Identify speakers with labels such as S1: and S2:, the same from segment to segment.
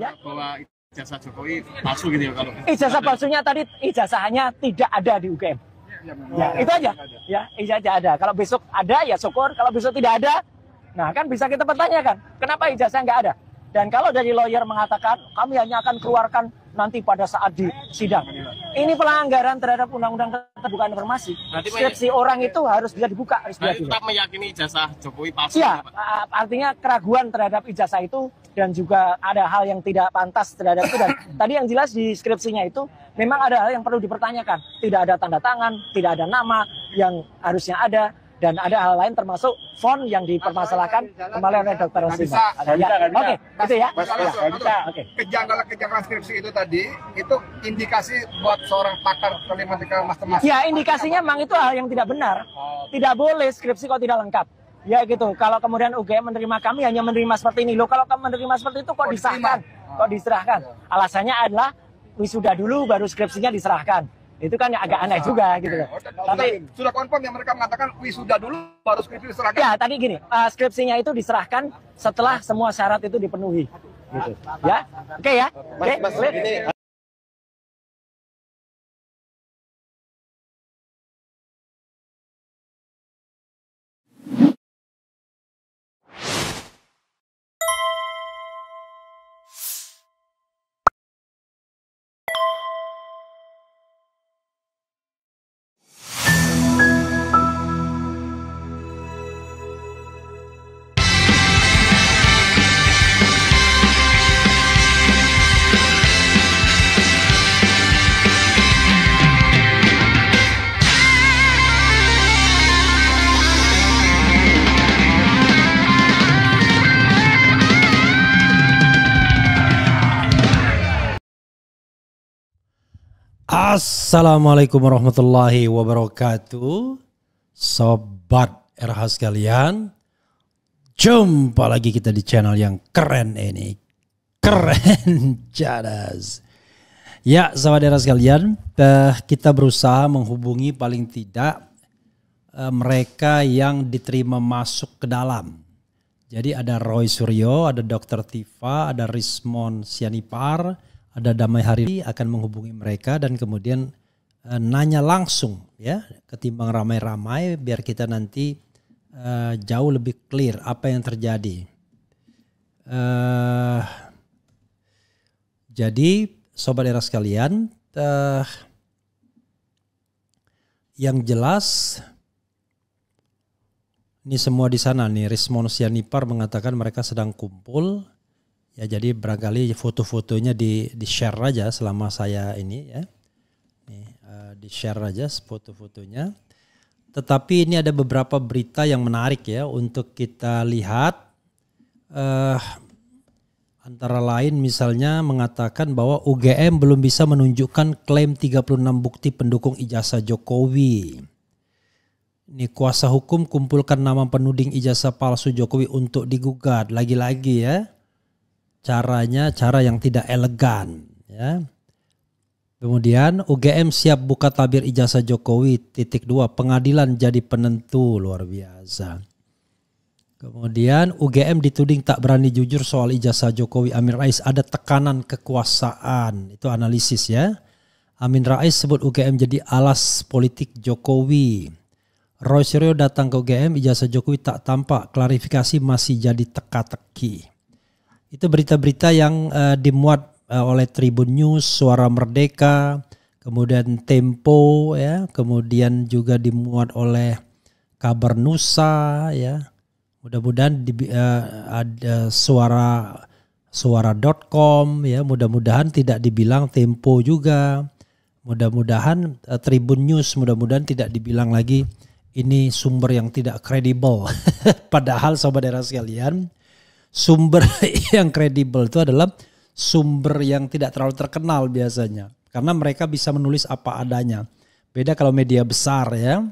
S1: Ya.
S2: Bahwa ijazah Jokowi palsu gitu ya kalau.
S1: Ijazah palsunya tadi ijazahnya tidak ada di UGM. Ya, itu aja. Ya, ijazah ada. Kalau besok ada ya syukur, kalau besok tidak ada, nah kan bisa kita pertanyakan, kenapa ijazah nggak ada? Dan kalau dari lawyer mengatakan kami hanya akan keluarkan nanti pada saat di sidang. Ini pelanggaran terhadap Undang-Undang Keterbukaan Informasi. Skripsi orang itu harus bisa dibuka.
S2: Berarti tetap meyakini ijazah Jokowi palsu.
S1: Ya, artinya keraguan terhadap ijazah itu dan juga ada hal yang tidak pantas terhadap itu. Dan tadi yang jelas di skripsinya itu memang ada hal yang perlu dipertanyakan. Tidak ada tanda tangan, tidak ada nama yang harusnya ada. Dan ada hal lain termasuk font yang dipermasalahkan kembali oleh Dr. Rosima. Oke, itu ya.
S3: Oke. Kejanggalan skripsi itu tadi, itu indikasi buat seorang pakar telematika master.
S1: Ya, indikasinya memang itu hal yang tidak benar. Tidak boleh skripsi kalau tidak lengkap. Ya gitu. Kalau kemudian UGM menerima kami hanya menerima seperti ini. Loh, kalau kamu menerima seperti itu kok disahkan? Kok diserahkan? Alasannya adalah wisuda dulu baru skripsinya diserahkan. Itu kan agak aneh juga gitu.
S3: Tapi sudah confirm yang mereka mengatakan wisuda dulu baru skripsi diserahkan.
S1: Ya, tadi gini, skripsinya itu diserahkan setelah semua syarat itu dipenuhi. Gitu. Ya. Oke ya. Oke.
S4: Assalamualaikum warahmatullahi wabarakatuh. Sobat RH sekalian, jumpa lagi kita di channel yang keren ini. Keren jadas. Ya, sobat RH sekalian, kita berusaha menghubungi paling tidak mereka yang diterima masuk ke dalam. Jadi ada Roy Suryo, ada Dr. Tifa, ada Rismon Sianipar, ada Damai Hari akan menghubungi mereka dan kemudian nanya langsung ya, ketimbang ramai-ramai, biar kita nanti jauh lebih clear apa yang terjadi. Jadi sobat era sekalian, yang jelas ini semua di sana nih. Rismon Sianipar mengatakan mereka sedang kumpul. Ya, jadi barangkali foto-fotonya di share aja selama saya ini ya. Nih, di share aja foto-fotonya. Tetapi ini ada beberapa berita yang menarik ya untuk kita lihat. Antara lain misalnya mengatakan bahwa UGM belum bisa menunjukkan klaim 36 bukti pendukung ijazah Jokowi. Ini kuasa hukum kumpulkan nama penuding ijazah palsu Jokowi untuk digugat. Lagi-lagi ya. Caranya cara yang tidak elegan ya. Kemudian UGM siap buka tabir ijazah Jokowi .2 pengadilan jadi penentu, luar biasa. Kemudian UGM dituding tak berani jujur soal ijazah Jokowi. Amin Rais ada tekanan kekuasaan, itu analisis ya. Amin Rais sebut UGM jadi alas politik Jokowi. Roy Suryo datang ke UGM, ijazah Jokowi tak tampak, klarifikasi masih jadi teka-teki. Itu berita-berita yang dimuat oleh Tribun News, Suara Merdeka, kemudian Tempo ya, kemudian juga dimuat oleh Kabar Nusa ya. Mudah-mudahan ada suara.com ya, mudah-mudahan tidak dibilang Tempo juga. Mudah-mudahan Tribun News mudah-mudahan tidak dibilang lagi ini sumber yang tidak kredibel. Padahal sobat era sekalian, sumber yang kredibel itu adalah sumber yang tidak terlalu terkenal biasanya. Karena mereka bisa menulis apa adanya. Beda kalau media besar ya.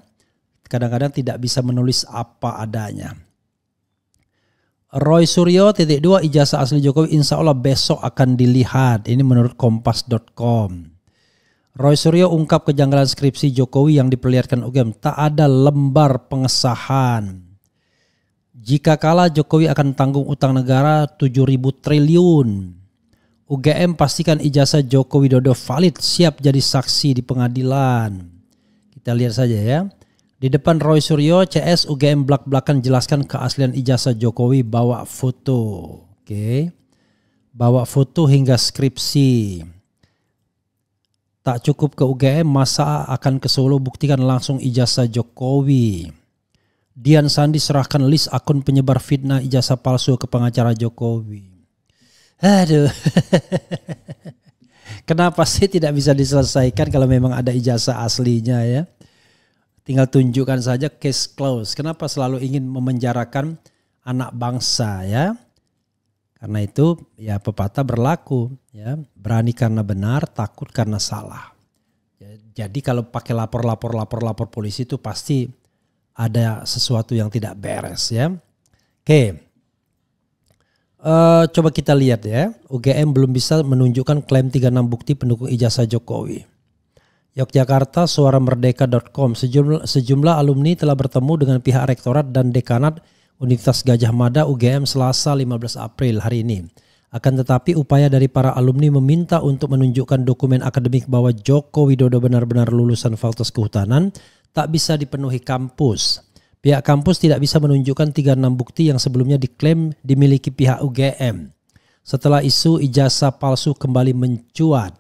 S4: Kadang-kadang tidak bisa menulis apa adanya. Roy Suryo .2 ijazah asli Jokowi insya Allah besok akan dilihat. Ini menurut kompas.com. Roy Suryo ungkap kejanggalan skripsi Jokowi yang diperlihatkan UGM. Tak ada lembar pengesahan. Jika kalah Jokowi akan tanggung utang negara 7.000 triliun. UGM pastikan ijazah Joko Widodo valid, siap jadi saksi di pengadilan. Kita lihat saja ya. Di depan Roy Suryo, CS UGM belak-belakan jelaskan keaslian ijazah Jokowi, bawa foto. Oke. Bawa foto hingga skripsi. Tak cukup ke UGM, masa akan ke Solo, buktikan langsung ijazah Jokowi. Dian Sandi serahkan list akun penyebar fitnah ijazah palsu ke pengacara Jokowi. Aduh. Kenapa sih tidak bisa diselesaikan kalau memang ada ijazah aslinya ya? Tinggal tunjukkan saja, case close. Kenapa selalu ingin memenjarakan anak bangsa ya? Karena itu ya pepatah berlaku ya, berani karena benar, takut karena salah. Jadi kalau pakai lapor polisi itu pasti ada sesuatu yang tidak beres ya. Oke. Coba kita lihat ya. UGM belum bisa menunjukkan klaim 36 bukti pendukung ijazah Jokowi. Yogyakarta, suaramerdeka.com, sejumlah alumni telah bertemu dengan pihak rektorat dan dekanat Universitas Gadjah Mada UGM Selasa 15 April hari ini. Akan tetapi upaya dari para alumni meminta untuk menunjukkan dokumen akademik bahwa Joko Widodo benar-benar lulusan Fakultas Kehutanan tak bisa dipenuhi kampus. Pihak kampus tidak bisa menunjukkan 36 bukti yang sebelumnya diklaim dimiliki pihak UGM. Setelah isu ijazah palsu kembali mencuat.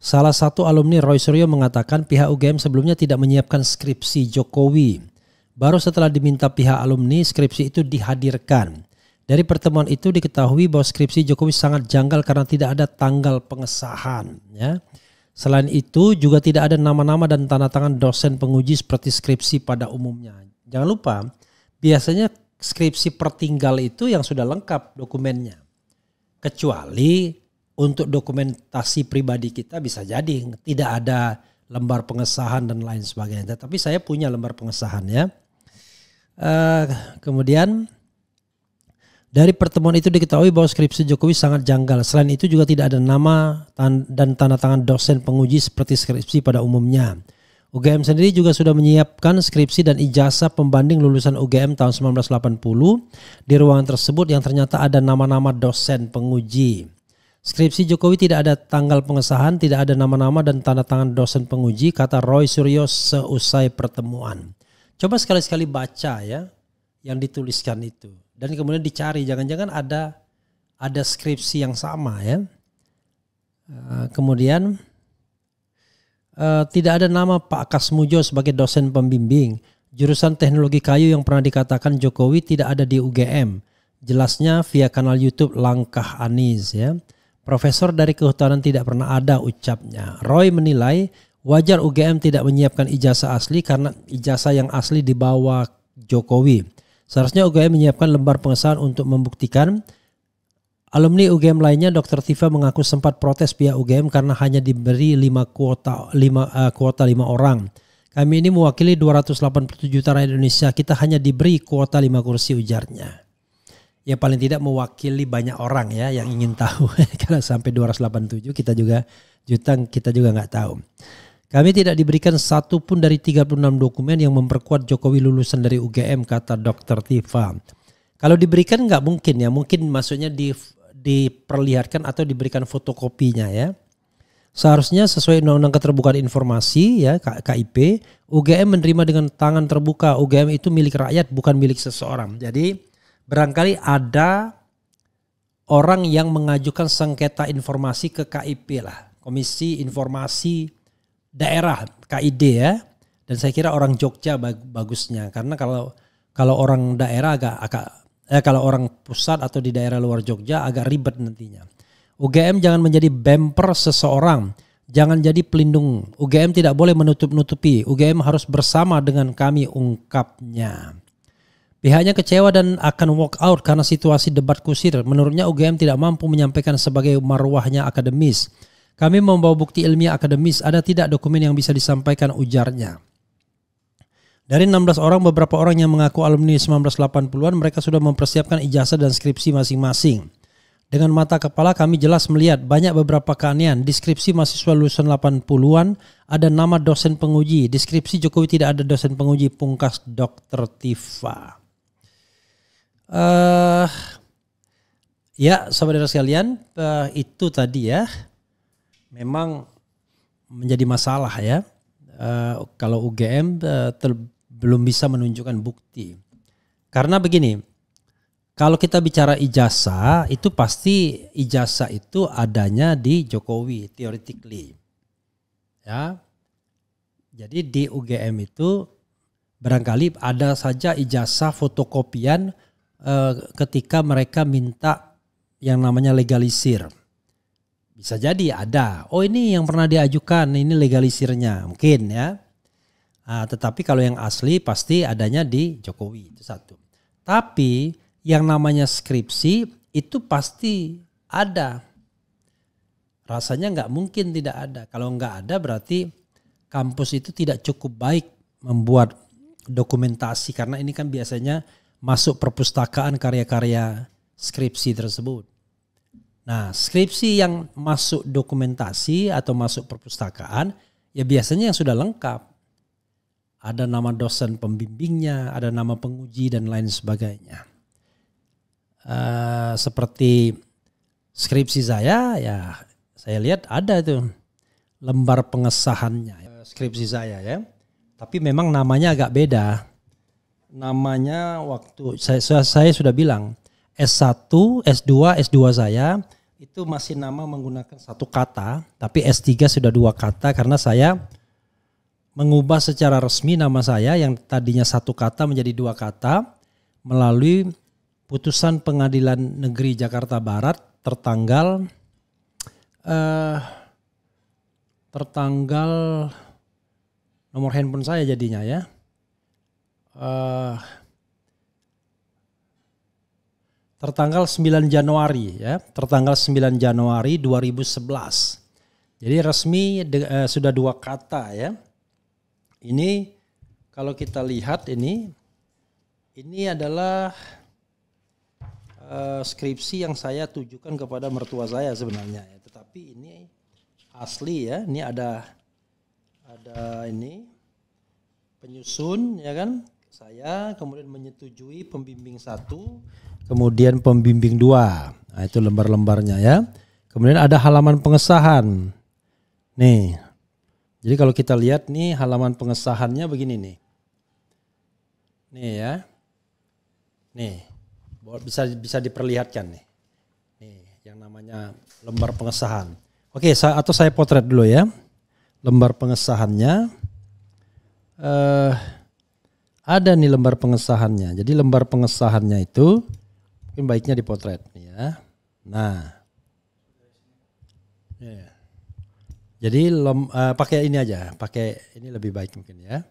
S4: Salah satu alumni Roy Suryo mengatakan pihak UGM sebelumnya tidak menyiapkan skripsi Jokowi. Baru setelah diminta pihak alumni, skripsi itu dihadirkan. Dari pertemuan itu diketahui bahwa skripsi Jokowi sangat janggal karena tidak ada tanggal pengesahan. Ya. Selain itu juga tidak ada nama-nama dan tanda tangan dosen penguji seperti skripsi pada umumnya. Jangan lupa, biasanya skripsi pertinggal itu yang sudah lengkap dokumennya. Kecuali untuk dokumentasi pribadi kita bisa jadi tidak ada lembar pengesahan dan lain sebagainya. Tapi saya punya lembar pengesahan ya. Kemudian dari pertemuan itu diketahui bahwa skripsi Jokowi sangat janggal. Selain itu juga tidak ada nama dan tanda tangan dosen penguji seperti skripsi pada umumnya. UGM sendiri juga sudah menyiapkan skripsi dan ijazah pembanding lulusan UGM tahun 1980 di ruangan tersebut yang ternyata ada nama-nama dosen penguji. Skripsi Jokowi tidak ada tanggal pengesahan, tidak ada nama-nama dan tanda tangan dosen penguji, kata Roy Suryo seusai pertemuan. Coba sekali-sekali baca ya yang dituliskan itu. Dan kemudian dicari, jangan-jangan ada skripsi yang sama ya. Kemudian tidak ada nama Pak Kasmujo sebagai dosen pembimbing. Jurusan teknologi kayu yang pernah dikatakan Jokowi tidak ada di UGM. Jelasnya via kanal YouTube Langkah Anies ya. Profesor dari kehutanan tidak pernah ada, ucapnya. Roy menilai wajar UGM tidak menyiapkan ijazah asli karena ijazah yang asli dibawa Jokowi. Seharusnya UGM menyiapkan lembar pengesahan untuk membuktikan. Alumni UGM lainnya Dr. Tifa mengaku sempat protes pihak UGM karena hanya diberi 5 kuota 5 orang. Kami ini mewakili 287 juta rakyat Indonesia, kita hanya diberi kuota 5 kursi, ujarnya. Ya paling tidak mewakili banyak orang ya yang ingin tahu. Kalau sampai 287 kita juga nggak tahu. Kami tidak diberikan satu pun dari 36 dokumen yang memperkuat Jokowi lulusan dari UGM, kata Dr. Tifa. Kalau diberikan nggak mungkin ya, mungkin maksudnya diperlihatkan atau diberikan fotokopinya ya. Seharusnya sesuai Undang-Undang Keterbukaan Informasi ya KIP, UGM menerima dengan tangan terbuka. UGM itu milik rakyat bukan milik seseorang. Jadi barangkali ada orang yang mengajukan sengketa informasi ke KIP lah, Komisi Informasi Daerah KID ya. Dan saya kira orang Jogja bagusnya karena kalau orang daerah kalau orang pusat atau di daerah luar Jogja agak ribet nantinya. UGM jangan menjadi bemper seseorang, jangan jadi pelindung. UGM tidak boleh menutup-nutupi. UGM harus bersama dengan kami, ungkapnya. Pihaknya kecewa dan akan walk out karena situasi debat kusir. Menurutnya UGM tidak mampu menyampaikan sebagai marwahnya akademis. Kami membawa bukti ilmiah akademis, ada tidak dokumen yang bisa disampaikan, ujarnya. Dari 16 orang, beberapa orang yang mengaku alumni 1980-an, mereka sudah mempersiapkan ijazah dan skripsi masing-masing. Dengan mata kepala kami jelas melihat banyak beberapa keanehan. Di skripsi mahasiswa lulusan 80-an ada nama dosen penguji. Di skripsi Jokowi tidak ada dosen penguji, pungkas Dr. Tifa. Ya, saudara sekalian, itu tadi ya memang menjadi masalah ya. Kalau UGM belum bisa menunjukkan bukti. Karena begini, kalau kita bicara ijazah, itu pasti ijazah itu adanya di Jokowi, theoretically. Ya. Jadi di UGM itu barangkali ada saja ijazah fotokopian ketika mereka minta yang namanya legalisir. Bisa jadi ada. Oh ini yang pernah diajukan, ini legalisirnya. Mungkin ya. Tetapi kalau yang asli pasti adanya di Jokowi. Itu satu. Tapi yang namanya skripsi itu pasti ada. Rasanya nggak mungkin tidak ada. Kalau nggak ada berarti kampus itu tidak cukup baik membuat dokumentasi. Karena ini kan biasanya masuk perpustakaan karya-karya skripsi tersebut. Nah, skripsi yang masuk dokumentasi atau masuk perpustakaan ya biasanya yang sudah lengkap. Ada nama dosen pembimbingnya, ada nama penguji dan lain sebagainya. Seperti skripsi saya, ya saya lihat ada tuh lembar pengesahannya skripsi saya ya. Tapi memang namanya agak beda. Namanya waktu saya sudah bilang S1, S2, S2 saya itu masih nama menggunakan satu kata, tapi S3 sudah dua kata karena saya mengubah secara resmi nama saya yang tadinya satu kata menjadi dua kata melalui putusan Pengadilan Negeri Jakarta Barat tertanggal nomor handphone saya jadinya ya. Tertanggal 9 Januari ya, tertanggal 9 Januari 2011. Jadi resmi sudah dua kata ya. Ini kalau kita lihat ini adalah skripsi yang saya tujukan kepada mertua saya sebenarnya ya. Tetapi ini asli ya, ini ada ini penyusun ya kan. Saya kemudian menyetujui pembimbing 1, kemudian pembimbing 2. Nah, itu lembar-lembarnya ya. Kemudian ada halaman pengesahan. Nih. Jadi kalau kita lihat nih halaman pengesahannya begini nih. Nih ya. Nih. Bisa diperlihatkan nih. Nih yang namanya lembar pengesahan. Oke, atau saya potret dulu ya. Lembar pengesahannya ada nih lembar pengesahannya. Jadi lembar pengesahannya itu mungkin baiknya dipotret nih ya. Nah. Yeah. Jadi pakai ini aja, pakai ini lebih baik mungkin ya.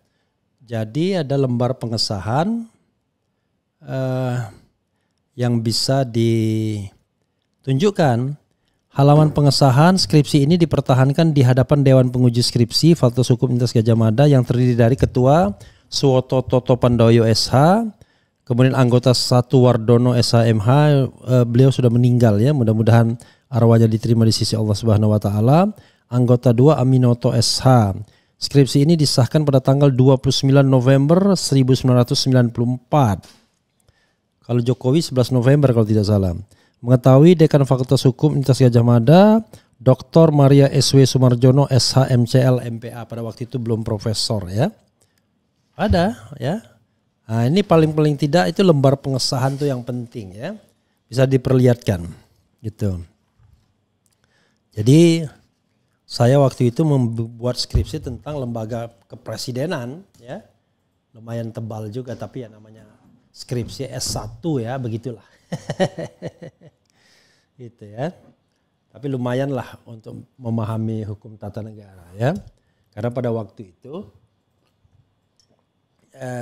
S4: Jadi ada lembar pengesahan yang bisa ditunjukkan. Halaman pengesahan skripsi ini dipertahankan di hadapan Dewan Penguji Skripsi Fakultas Hukum Universitas Gadjah Mada yang terdiri dari Ketua Suwoto Toto Pandoyo SH, kemudian anggota 1 Wardono SHMH, beliau sudah meninggal ya, mudah-mudahan arwahnya diterima di sisi Allah Subhanahu wa taala. Anggota 2 Aminoto SH. Skripsi ini disahkan pada tanggal 29 November 1994. Kalau Jokowi 11 November kalau tidak salah. Mengetahui Dekan Fakultas Hukum Universitas Gadjah Mada, Dr. Maria SW Sumarjono SH MCL MPA, pada waktu itu belum profesor ya. Ada ya. Nah, ini paling tidak itu lembar pengesahan tuh yang penting ya. Bisa diperlihatkan gitu. Jadi saya waktu itu membuat skripsi tentang lembaga kepresidenan ya. Lumayan tebal juga tapi ya namanya skripsi S1 ya, begitulah. Gitu ya. Tapi lumayan lah untuk memahami hukum tata negara ya. Karena pada waktu itu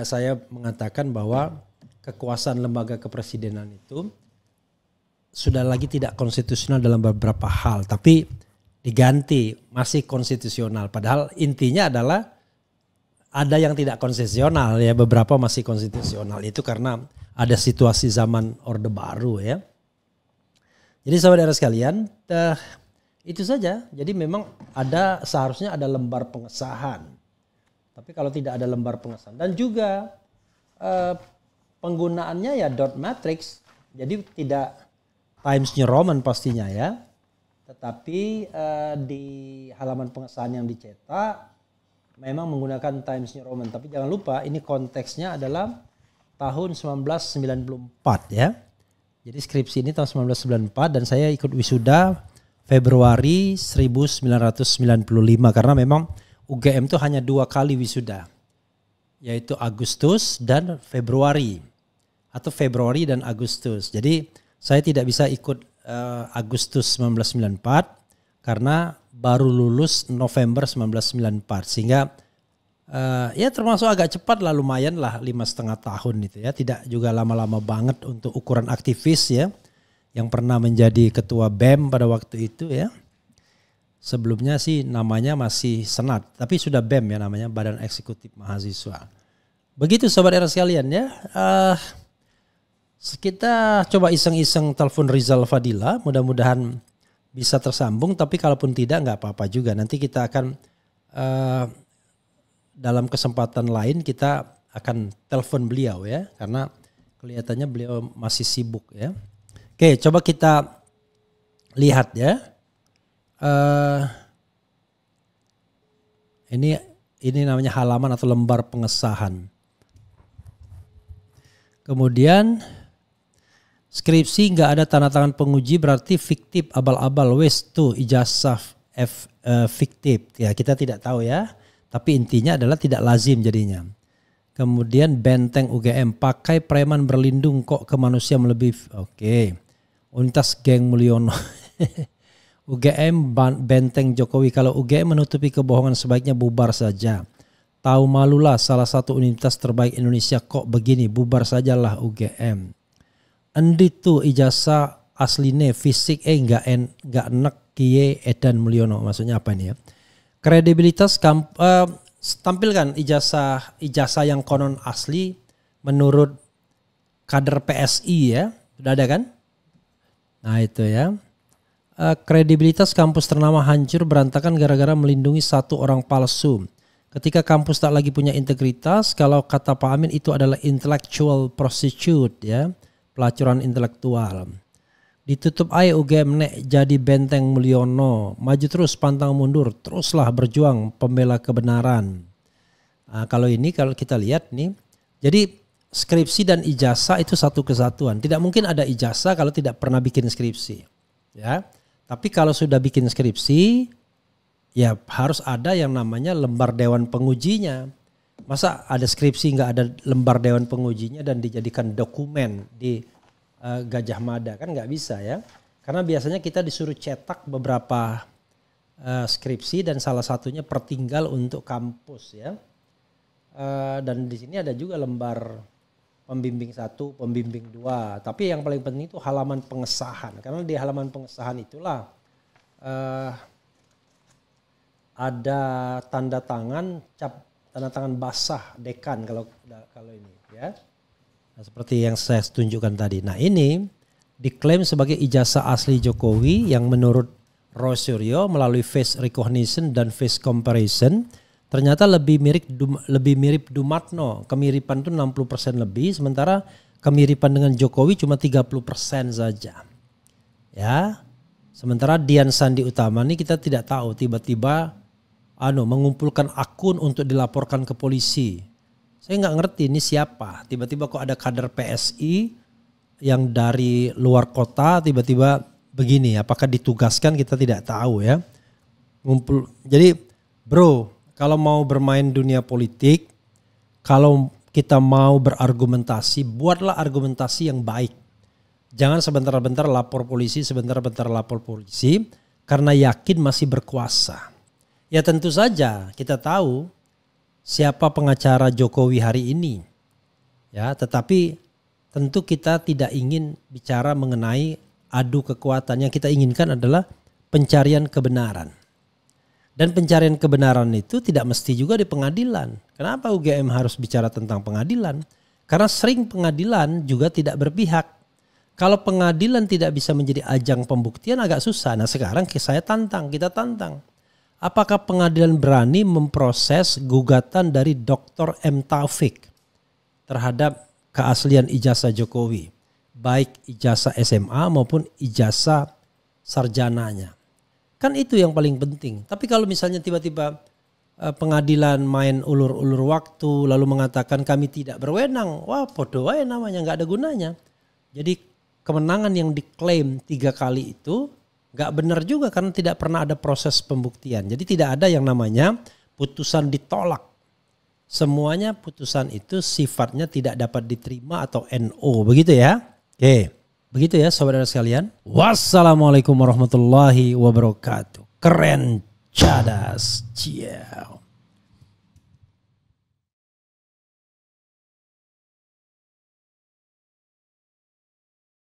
S4: saya mengatakan bahwa kekuasaan lembaga kepresidenan itu sudah lagi tidak konstitusional dalam beberapa hal, tapi diganti masih konstitusional. Padahal intinya adalah ada yang tidak konstitusional ya, beberapa masih konstitusional. Itu karena ada situasi zaman Orde Baru ya. Jadi saudara sekalian, itu saja. Jadi memang seharusnya ada lembar pengesahan. Tapi kalau tidak ada lembar pengesahan dan juga penggunaannya ya dot matrix, jadi tidak Times New Roman pastinya ya. Tetapi di halaman pengesahan yang dicetak memang menggunakan Times New Roman. Tapi jangan lupa ini konteksnya adalah tahun 1994 ya. Jadi skripsi ini tahun 1994 dan saya ikut wisuda Februari 1995 karena memang UGM itu hanya 2 kali wisuda. Yaitu Agustus dan Februari. Atau Februari dan Agustus. Jadi saya tidak bisa ikut Agustus 1994 karena baru lulus November 1994 sehingga ya termasuk agak cepat lah, lumayan lah 5,5 tahun itu ya, tidak juga lama-lama banget untuk ukuran aktivis ya yang pernah menjadi ketua BEM pada waktu itu ya. Sebelumnya sih namanya masih Senat tapi sudah BEM ya namanya, Badan Eksekutif Mahasiswa. Begitu sobat era sekalian ya. Kita coba iseng-iseng telepon Rizal Fadila, mudah-mudahan bisa tersambung, tapi kalaupun tidak nggak apa-apa juga. Nanti kita akan dalam kesempatan lain kita akan telepon beliau ya, karena kelihatannya beliau masih sibuk ya. Oke, coba kita lihat ya. Ini namanya halaman atau lembar pengesahan. Kemudian skripsi nggak ada tanda tangan penguji berarti fiktif, abal-abal, wes tuh ijazah fiktif. Ya kita tidak tahu ya, tapi intinya adalah tidak lazim jadinya. Kemudian benteng UGM, pakai preman berlindung kok ke manusia melebihi. Oke. Unitas geng Mulyono. UGM benteng Jokowi, kalau UGM menutupi kebohongan sebaiknya bubar saja. Tahu malulah salah satu universitas terbaik Indonesia kok begini, bubar sajalah UGM. Endi tuh ijazah asline fisik enggak enak kie edan Mulyono, maksudnya apa ini ya? Kredibilitas tampilkan ijazah yang konon asli menurut kader PSI ya, sudah ada kan? Nah itu ya. Kredibilitas kampus ternama hancur berantakan gara-gara melindungi satu orang palsu. Ketika kampus tak lagi punya integritas, kalau kata Pak Amin itu adalah intellectual prostitute ya. Pelacuran intelektual. Ditutup aja UGM nek jadi benteng Mulyono, maju terus pantang mundur, teruslah berjuang pembela kebenaran. Nah, kalau kita lihat nih, jadi skripsi dan ijazah itu satu kesatuan. Tidak mungkin ada ijazah kalau tidak pernah bikin skripsi, ya. Tapi kalau sudah bikin skripsi, ya harus ada yang namanya lembar dewan pengujinya. Masa ada skripsi nggak ada lembar dewan pengujinya dan dijadikan dokumen di Gajah Mada, kan nggak bisa ya. Karena biasanya kita disuruh cetak beberapa skripsi dan salah satunya pertinggal untuk kampus ya. Dan di sini ada juga lembar pembimbing 1, pembimbing 2. Tapi yang paling penting itu halaman pengesahan. Karena di halaman pengesahan itulah ada tanda tangan basah dekan kalau ini ya. Nah, seperti yang saya tunjukkan tadi. Nah ini diklaim sebagai ijazah asli Jokowi yang menurut Roy Suryo melalui face recognition dan face comparison ternyata lebih mirip Dumatno. Kemiripan itu 60% lebih, sementara kemiripan dengan Jokowi cuma 30% saja. Ya. Sementara Dian Sandi Utama ini kita tidak tahu, tiba-tiba mengumpulkan akun untuk dilaporkan ke polisi. Saya nggak ngerti ini siapa. Tiba-tiba kok ada kader PSI yang dari luar kota tiba-tiba begini. Apakah ditugaskan kita tidak tahu ya. Ngumpul. Jadi bro, kalau mau bermain dunia politik, kalau kita mau berargumentasi, buatlah argumentasi yang baik. Jangan sebentar-bentar lapor polisi, sebentar-bentar lapor polisi karena yakin masih berkuasa. Ya tentu saja kita tahu siapa pengacara Jokowi hari ini. Ya, tetapi tentu kita tidak ingin bicara mengenai adu kekuatan. Yang kita inginkan adalah pencarian kebenaran. Dan pencarian kebenaran itu tidak mesti juga di pengadilan. Kenapa UGM harus bicara tentang pengadilan? Karena sering pengadilan juga tidak berpihak. Kalau pengadilan tidak bisa menjadi ajang pembuktian agak susah. Nah sekarang kita tantang. Apakah pengadilan berani memproses gugatan dari Dr. M. Taufik terhadap keaslian ijazah Jokowi? baik ijazah SMA maupun ijazah sarjananya. Kan itu yang paling penting. Tapi kalau misalnya tiba-tiba pengadilan main ulur-ulur waktu lalu mengatakan kami tidak berwenang, wah podo aja namanya, nggak ada gunanya. Jadi kemenangan yang diklaim 3 kali itu nggak benar juga karena tidak pernah ada proses pembuktian. Jadi tidak ada yang namanya putusan ditolak. Semuanya putusan itu sifatnya tidak dapat diterima atau NO, begitu ya. Oke, begitu ya saudara sekalian. Wassalamualaikum warahmatullahi wabarakatuh. Keren, cadas, ciao.